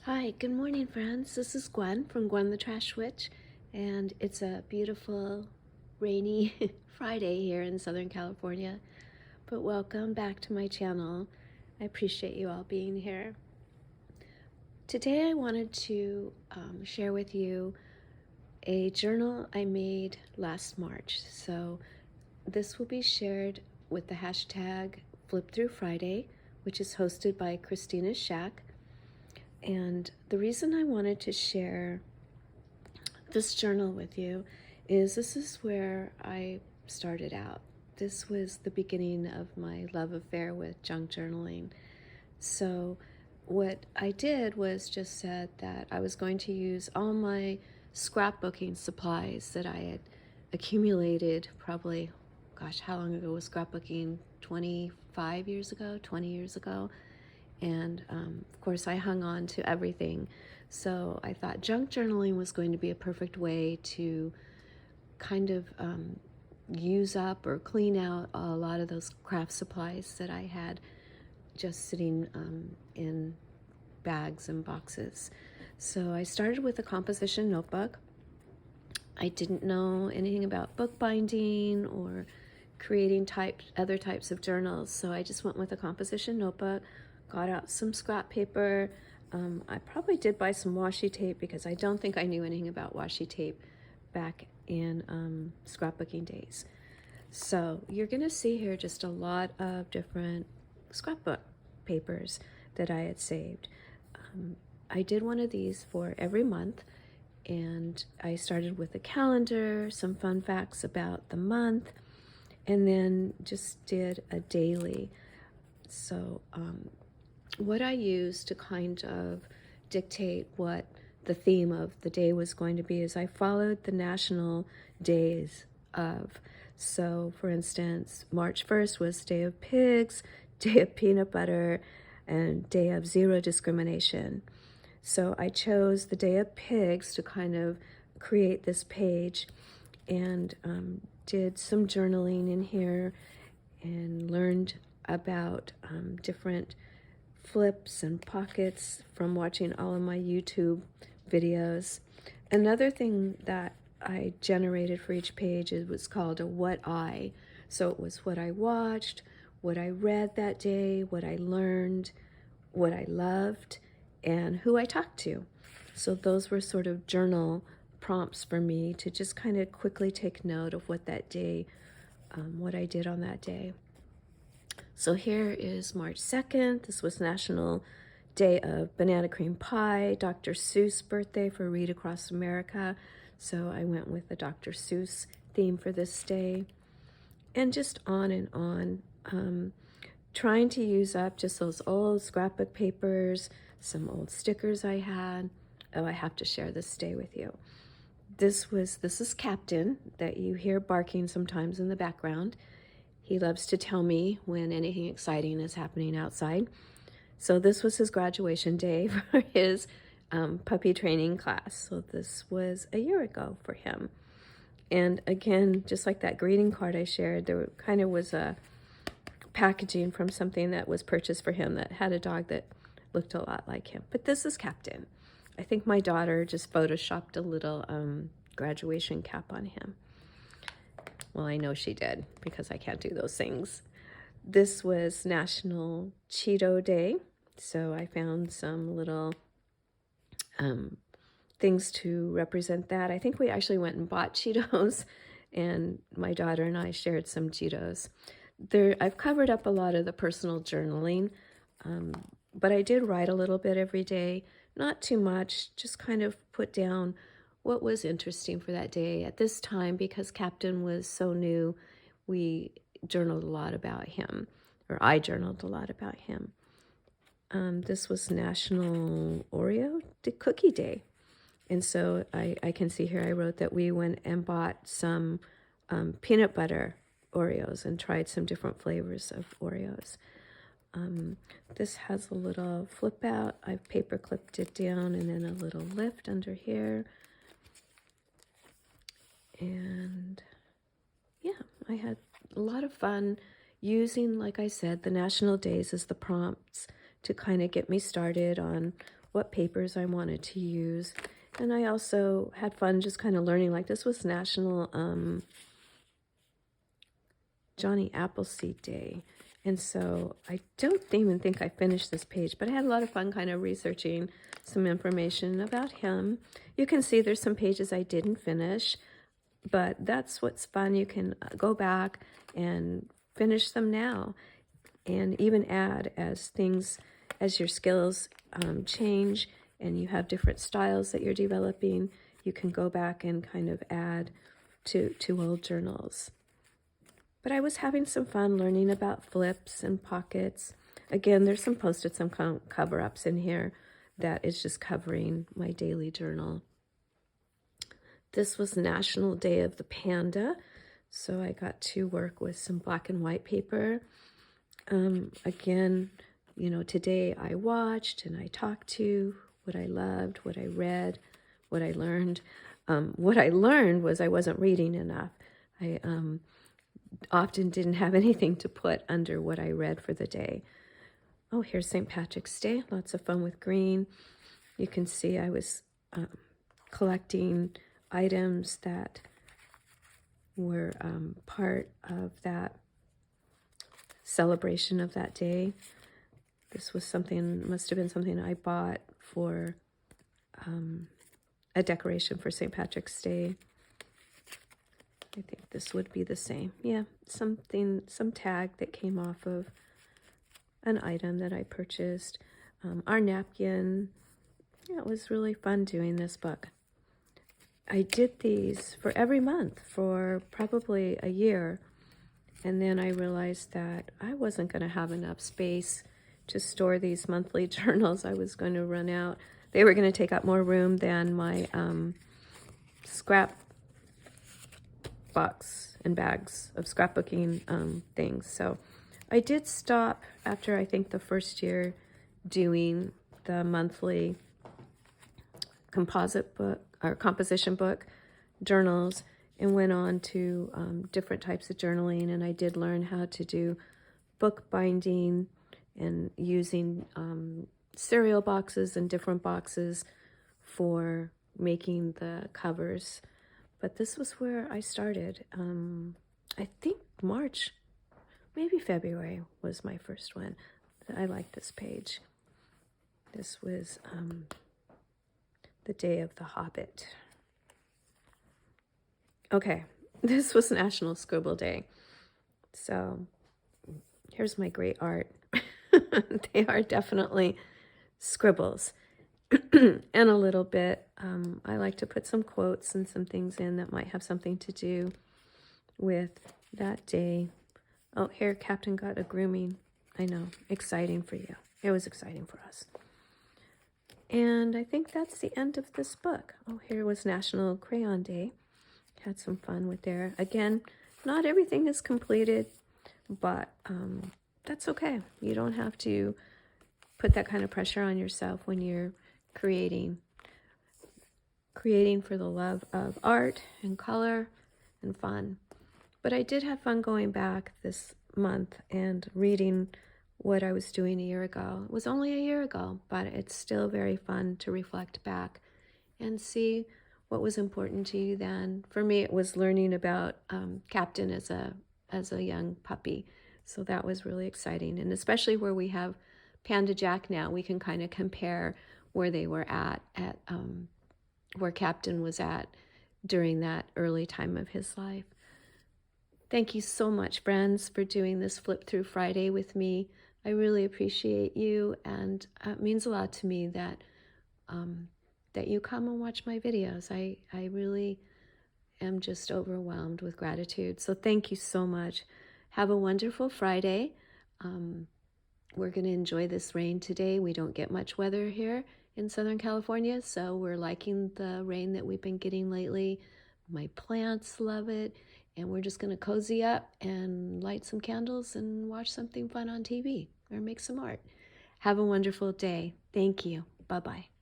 Hi, good morning, friends. This is Gwen from Gwen the Trash Witch, and it's a beautiful, rainy Friday here in Southern California. But welcome back to my channel. I appreciate you all being here. Today I wanted to share with you a journal I made last March. So this will be shared with the hashtag Flip Through Friday, which is hosted by Christina Shack. And the reason I wanted to share this journal with you is this is where I started out. This was the beginning of my love affair with junk journaling. So what I did was just said that I was going to use all my scrapbooking supplies that I had accumulated probably, gosh, how long ago was scrapbooking? 25 years ago, 20 years ago. And of course, I hung on to everything. So I thought junk journaling was going to be a perfect way to kind of use up or clean out a lot of those craft supplies that I had just sitting in bags and boxes. So I started with a composition notebook. I didn't know anything about bookbinding or creating other types of journals, so I just went with a composition notebook, got out some scrap paper. I probably did buy some washi tape because I don't think I knew anything about washi tape back in scrapbooking days. So you're going to see here just a lot of different scrapbook papers that I had saved. I did one of these for every month, and I started with a calendar, some fun facts about the month, and then just did a daily. So what I used to kind of dictate what the theme of the day was going to be is I followed the national days of. So for instance, March 1st was Day of Pigs, Day of Peanut Butter, and Day of Zero Discrimination. So I chose the Day of Pigs to kind of create this page, and did some journaling in here and learned about different flips and pockets from watching all of my YouTube videos. Another thing that I generated for each page was called a what I. So it was what I watched, what I read that day, what I learned, what I loved, and who I talked to. So those were sort of journal prompts for me to just kind of quickly take note of what that day, what I did on that day. So here is March 2nd. This was National Day of Banana Cream Pie, Dr. Seuss birthday for Read Across America. So I went with the Dr. Seuss theme for this day. And just on and on. Trying to use up just those old scrapbook papers, some old stickers I had. Oh, I have to share this day with you. This is Captain that you hear barking sometimes in the background. He loves to tell me when anything exciting is happening outside. So this was his graduation day for his puppy training class. So this was a year ago for him. And again, just like that greeting card I shared, there kind of was a packaging from something that was purchased for him that had a dog that looked a lot like him. But this is Captain. I think my daughter just photoshopped a little graduation cap on him. Well, I know she did because I can't do those things. This was National Cheeto Day, so I found some little things to represent that. I think we actually went and bought Cheetos, and my daughter and I shared some Cheetos. I've covered up a lot of the personal journaling, but I did write a little bit every day, not too much, just kind of put down what was interesting for that day. At this time, because Captain was so new, we journaled a lot about him, or I journaled a lot about him. This was National Oreo Cookie Day. And so I can see here I wrote that we went and bought some peanut butter Oreos and tried some different flavors of Oreos. This has a little flip out. I've paper clipped it down and then a little lift under here. And yeah, I had a lot of fun using, like I said, the national days as the prompts to kind of get me started on what papers I wanted to use. And I also had fun just kind of learning, like this was National Johnny Appleseed Day. And so I don't even think I finished this page, but I had a lot of fun kind of researching some information about him. You can see there's some pages I didn't finish, but that's what's fun. You can go back and finish them now and even add as your skills change and you have different styles that you're developing, you can go back and kind of add to old journals. But I was having some fun learning about flips and pockets. Again, there's some Post-its, some cover-ups in here that is just covering my daily journal. This was National Day of the Panda, so I got to work with some black and white paper. Again, you know, today I watched and I talked to what I loved, what I read, what I learned. What I learned was I wasn't reading enough. I often didn't have anything to put under what I read for the day. Oh, here's St. Patrick's Day. Lots of fun with green. You can see I was collecting items that were part of that celebration of that day. This was something, must have been something I bought for a decoration for St. Patrick's Day. I think this would be the same. Yeah, some tag that came off of an item that I purchased. Our napkin. Yeah, it was really fun doing this book. I did these for every month for probably a year. And then I realized that I wasn't going to have enough space to store these monthly journals. I was going to run out. They were going to take up more room than my scrap box and bags of scrapbooking things. So I did stop after I think the first year doing the monthly composition book journals and went on to different types of journaling. And I did learn how to do book binding and using cereal boxes and different boxes for making the covers. But this was where I started. I think March, maybe February was my first one. I like this page. This was the Day of the Hobbit. Okay, this was National Scribble Day. So here's my great art. They are definitely scribbles. And a little bit, I like to put some quotes and some things in that might have something to do with that day. Oh, here, Captain got a grooming. I know, exciting for you. It was exciting for us. And I think that's the end of this book. Oh, here was National Crayon Day. Had some fun with there. Again, not everything is completed, but that's okay. You don't have to put that kind of pressure on yourself when you're creating for the love of art and color and fun. But I did have fun going back this month and reading what I was doing a year ago. It was only a year ago, but it's still very fun to reflect back and see what was important to you then. For me, it was learning about Captain as a young puppy. So that was really exciting. And especially where we have Panda Jack now, we can kind of compare where they were at where Captain was at during that early time of his life. Thank you so much, friends, for doing this Flip Through Friday with me. I really appreciate you, and it means a lot to me that that you come and watch my videos. I really am just overwhelmed with gratitude. So thank you so much. Have a wonderful Friday. We're going to enjoy this rain today. We don't get much weather here in Southern California, so we're liking the rain that we've been getting lately. My plants love it, and we're just going to cozy up and light some candles and watch something fun on TV or make some art. Have a wonderful day. Thank you. Bye-bye.